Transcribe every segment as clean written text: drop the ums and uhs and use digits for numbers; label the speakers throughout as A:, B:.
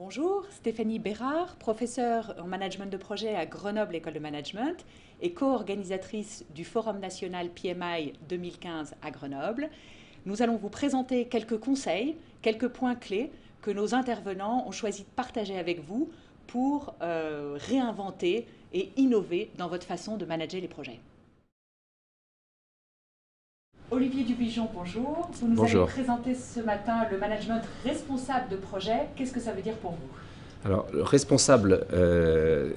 A: Bonjour, Stéphanie Bérard, professeure en management de projet à Grenoble École de Management et co-organisatrice du Forum national PMI 2015 à Grenoble. Nous allons vous présenter quelques conseils, quelques points clés que nos intervenants ont choisi de partager avec vous pour réinventer et innover dans votre façon de manager les projets. Olivier Dubigeon, bonjour. Vous nous avez présenté ce matin le management responsable de projet. Qu'est-ce que ça veut dire pour vous ?
B: Alors, le responsable,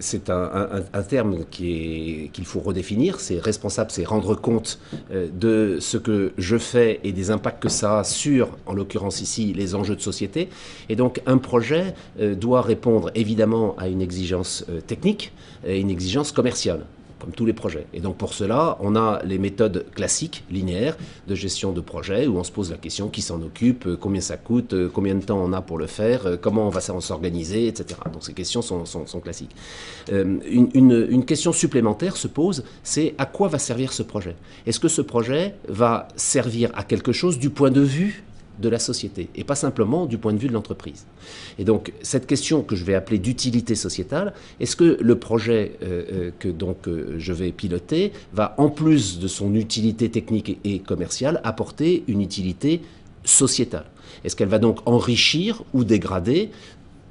B: c'est un terme qu'il faut redéfinir. C'est responsable, c'est rendre compte de ce que je fais et des impacts que ça a sur, en l'occurrence ici, les enjeux de société. Et donc, un projet doit répondre évidemment à une exigence technique et une exigence commerciale, comme tous les projets. Et donc pour cela, on a les méthodes classiques, linéaires, de gestion de projet, où on se pose la question qui s'en occupe, combien ça coûte, combien de temps on a pour le faire, comment on va s'organiser, etc. Donc ces questions sont classiques. Une question supplémentaire se pose, c'est à quoi va servir ce projet? Est-ce que ce projet va servir à quelque chose du point de vue de la société, et pas simplement du point de vue de l'entreprise. Et donc, cette question que je vais appeler d'utilité sociétale, est-ce que le projet que je vais piloter va, en plus de son utilité technique et commerciale, apporter une utilité sociétale? Est-ce qu'elle va donc enrichir ou dégrader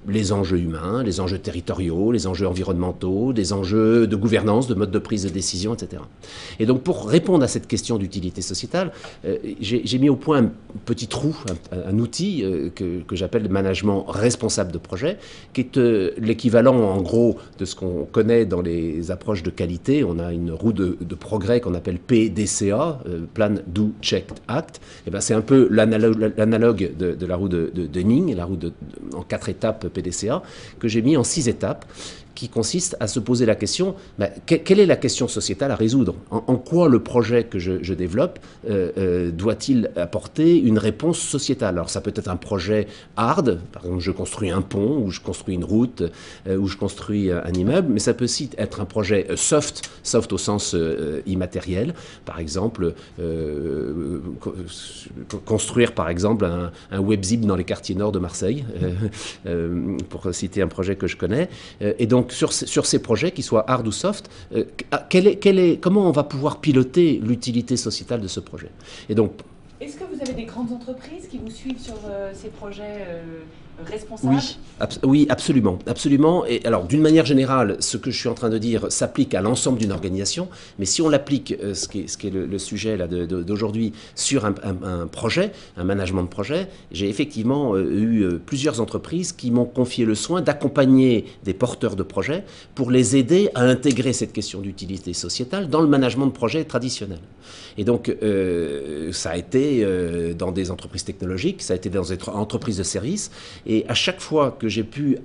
B: les enjeux humains, les enjeux territoriaux, les enjeux environnementaux, des enjeux de gouvernance, de mode de prise de décision, etc. Et donc pour répondre à cette question d'utilité sociétale, j'ai mis au point un petit trou, un outil que j'appelle le management responsable de projet, qui est l'équivalent en gros de ce qu'on connaît dans les approches de qualité. On a une roue de progrès qu'on appelle PDCA, Plan, Do, Check, Act. Et ben c'est un peu l'analogue de la roue de Deming, la roue en 4 étapes PDCA, que j'ai mis en 6 étapes, qui consiste à se poser la question, quelle est la question sociétale à résoudre? En quoi le projet que je développe doit-il apporter une réponse sociétale? Alors ça peut être un projet hard, par exemple je construis un pont, ou je construis une route, ou je construis un immeuble, mais ça peut aussi être un projet soft au sens immatériel, par exemple construire par exemple un webzip dans les quartiers nord de Marseille, pour citer un projet que je connais, et donc sur ces projets, qu'ils soient hard ou soft, comment on va pouvoir piloter l'utilité sociétale de ce projet? Et donc,
A: est-ce que vous avez des grandes entreprises qui vous suivent sur ces projets responsables?
B: Oui, absolument, absolument. Et alors, d'une manière générale, ce que je suis en train de dire s'applique à l'ensemble d'une organisation, mais si on l'applique, ce qui est le sujet d'aujourd'hui, sur un projet, un management de projet, j'ai effectivement eu plusieurs entreprises qui m'ont confié le soin d'accompagner des porteurs de projets pour les aider à intégrer cette question d'utilité sociétale dans le management de projet traditionnel. Et donc, ça a été dans des entreprises technologiques, ça a été dans des entreprises de services. Et à chaque fois que j'ai pu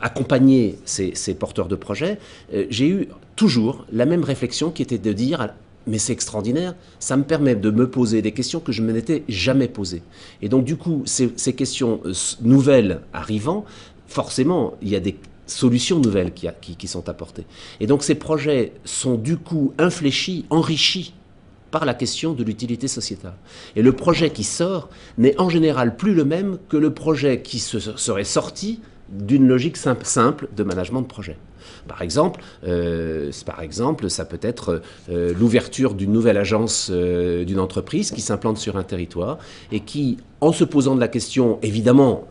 B: accompagner ces porteurs de projets, j'ai eu toujours la même réflexion qui était de dire mais c'est extraordinaire, ça me permet de me poser des questions que je ne m'étais jamais posées. Et donc du coup, ces questions nouvelles arrivant, forcément, il y a des solutions nouvelles qui sont apportées. Et donc ces projets sont du coup infléchis, enrichis par la question de l'utilité sociétale. Et le projet qui sort n'est en général plus le même que le projet qui serait sorti d'une logique simple de management de projet. Par exemple, ça peut être l'ouverture d'une nouvelle agence d'une entreprise qui s'implante sur un territoire et qui, en se posant de la question, évidemment,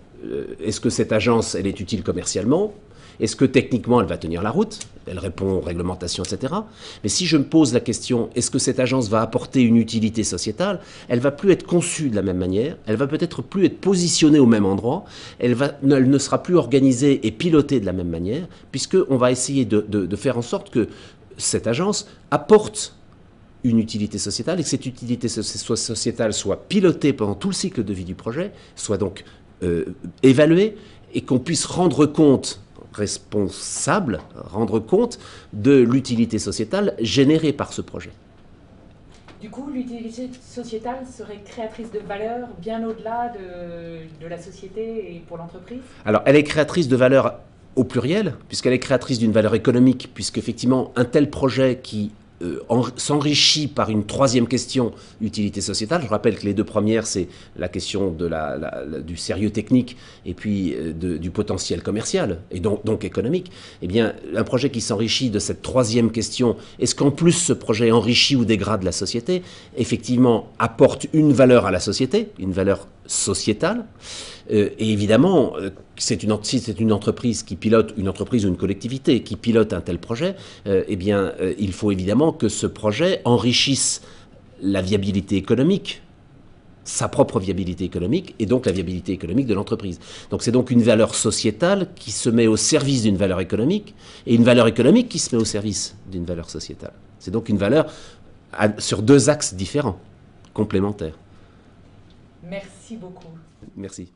B: est-ce que cette agence, elle est utile commercialement ? Est-ce que techniquement, elle va tenir la route? Elle répond aux réglementations, etc. Mais si je me pose la question, est-ce que cette agence va apporter une utilité sociétale? Elle va plus être conçue de la même manière, elle va peut-être plus être positionnée au même endroit, elle ne sera plus organisée et pilotée de la même manière, puisqu'on va essayer de faire en sorte que cette agence apporte une utilité sociétale et que cette utilité sociétale soit pilotée pendant tout le cycle de vie du projet, soit donc évaluée et qu'on puisse rendre compte de l'utilité sociétale générée par ce projet.
A: Du coup, l'utilité sociétale serait créatrice de valeur bien au-delà de la société et pour l'entreprise?
B: Alors, elle est créatrice de valeur au pluriel, puisqu'elle est créatrice d'une valeur économique, puisqu'effectivement, un tel projet qui s'enrichit par une troisième question, utilité sociétale. Je rappelle que les deux premières, c'est la question du sérieux technique et puis du potentiel commercial et donc économique. Eh bien, un projet qui s'enrichit de cette troisième question, est-ce qu'en plus ce projet enrichit ou dégrade la société? Effectivement, apporte une valeur à la société, une valeur sociétale. Et évidemment, si c'est une entreprise qui pilote, une entreprise ou une collectivité qui pilote un tel projet, eh bien, il faut évidemment que ce projet enrichisse la viabilité économique, sa propre viabilité économique, et donc la viabilité économique de l'entreprise. Donc c'est donc une valeur sociétale qui se met au service d'une valeur économique, et une valeur économique qui se met au service d'une valeur sociétale. C'est donc une valeur sur deux axes différents, complémentaires.
A: Merci beaucoup.
B: Merci.